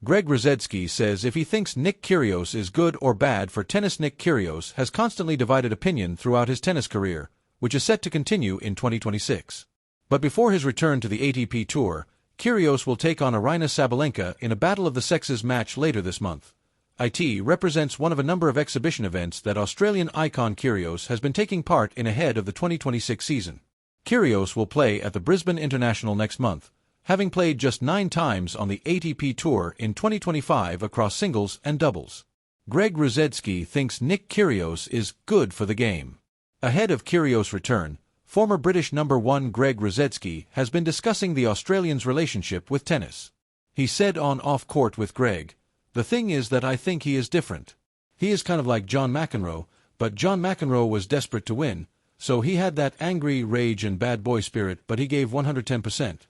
Greg Rusedski says if he thinks Nick Kyrgios is good or bad for tennis. Nick Kyrgios has constantly divided opinion throughout his tennis career, which is set to continue in 2026. But before his return to the ATP Tour, Kyrgios will take on Aryna Sabalenka in a battle of the sexes match later this month. It represents one of a number of exhibition events that Australian icon Kyrgios has been taking part in ahead of the 2026 season. Kyrgios will play at the Brisbane International next month, having played just 9 times on the ATP Tour in 2025 across singles and doubles. Greg Rusedski thinks Nick Kyrgios is good for the game. Ahead of Kyrgios' return, former British number 1 Greg Rusedski has been discussing the Australian's relationship with tennis. He said on Off Court with Greg, "The thing is that I think he is different. He is kind of like John McEnroe, but John McEnroe was desperate to win, so he had that angry rage and bad boy spirit, but he gave 110%.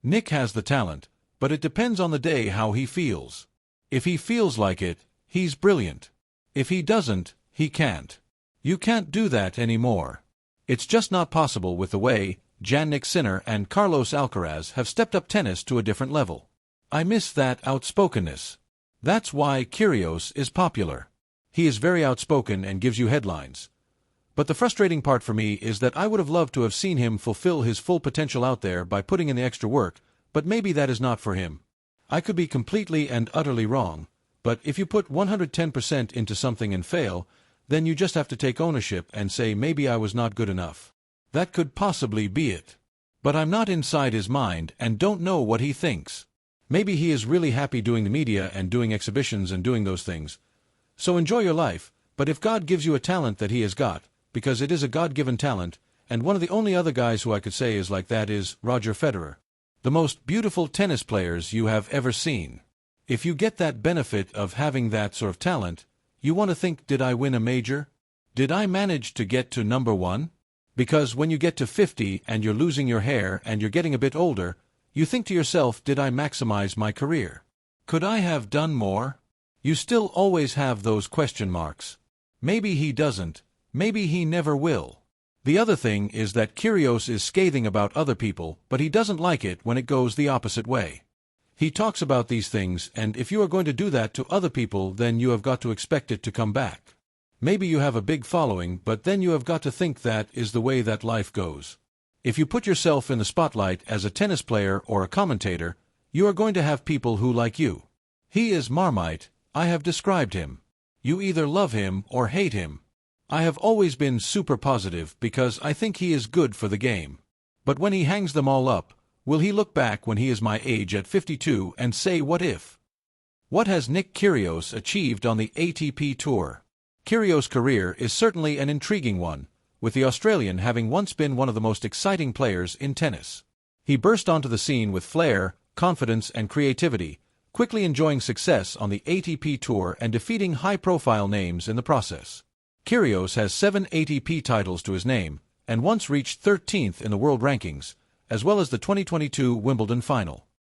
Nick has the talent, but it depends on the day how he feels. If he feels like it, he's brilliant. If he doesn't, he can't. You can't do that anymore. It's just not possible with the way Jannik Sinner and Carlos Alcaraz have stepped up tennis to a different level. I miss that outspokenness. That's why Kyrgios is popular. He is very outspoken and gives you headlines. But the frustrating part for me is that I would have loved to have seen him fulfill his full potential out there by putting in the extra work, but maybe that is not for him. I could be completely and utterly wrong, but if you put 110% into something and fail, then you just have to take ownership and say maybe I was not good enough. That could possibly be it. But I'm not inside his mind and don't know what he thinks. Maybe he is really happy doing the media and doing exhibitions and doing those things. So enjoy your life, but if God gives you a talent that he has got, because it is a God-given talent, and one of the only other guys who I could say is like that is Roger Federer. The most beautiful tennis players you have ever seen. If you get that benefit of having that sort of talent, you want to think, did I win a major? Did I manage to get to number 1? Because when you get to 50 and you're losing your hair and you're getting a bit older, you think to yourself, did I maximize my career? Could I have done more? You still always have those question marks. Maybe he doesn't. Maybe he never will. The other thing is that Kyrgios is scathing about other people, but he doesn't like it when it goes the opposite way. He talks about these things, and if you are going to do that to other people, then you have got to expect it to come back. Maybe you have a big following, but then you have got to think that is the way that life goes. If you put yourself in the spotlight as a tennis player or a commentator, you are going to have people who like you. He is Marmite, I have described him. You either love him or hate him. I have always been super positive because I think he is good for the game. But when he hangs them all up, will he look back when he is my age at 52 and say what if? What has Nick Kyrgios achieved on the ATP Tour? Kyrgios' career is certainly an intriguing one, with the Australian having once been one of the most exciting players in tennis. He burst onto the scene with flair, confidence and creativity, quickly enjoying success on the ATP Tour and defeating high-profile names in the process. Kyrgios has 7 ATP titles to his name, and once reached 13th in the world rankings, as well as the 2022 Wimbledon final.